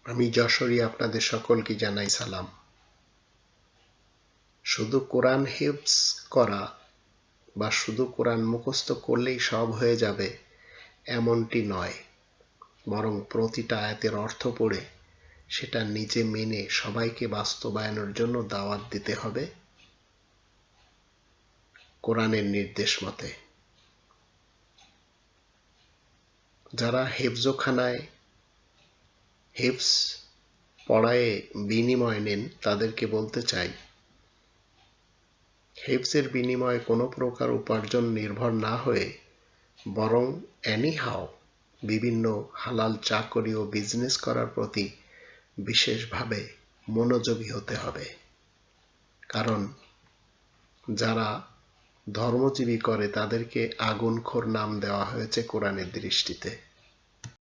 আমি যশোরী আপনাদের সকলকে জানাই সালাম। শুধু কোরআন হিফজ করা বা শুধু কোরআন মুখস্থ করলেই সব হয়ে যাবে এমনটি নয়, বরং প্রতিটা আয়াতের অর্থ পড়ে সেটা নিজে মেনে সবাইকে বাস্তবায়নের জন্য দাওয়াত দিতে হবে কোরআনের নির্দেশ মতে। যারা হেফজখানায় হিফজ পড়ায়ে বিনিময় নেন তাদেরকে বলতে চাই, হিফজের বিনিময়ে কোনো প্রকার উপার্জন নির্ভর না হয়ে বরং এনিহাও বিভিন্ন হালাল চাকরি ও বিজনেস করার প্রতি বিশেষভাবে মনোযোগী হতে হবে। কারণ যারা ধর্মজীবী করে তাদেরকে আগুনখোর নাম দেওয়া হয়েছে কোরআনের দৃষ্টিতে।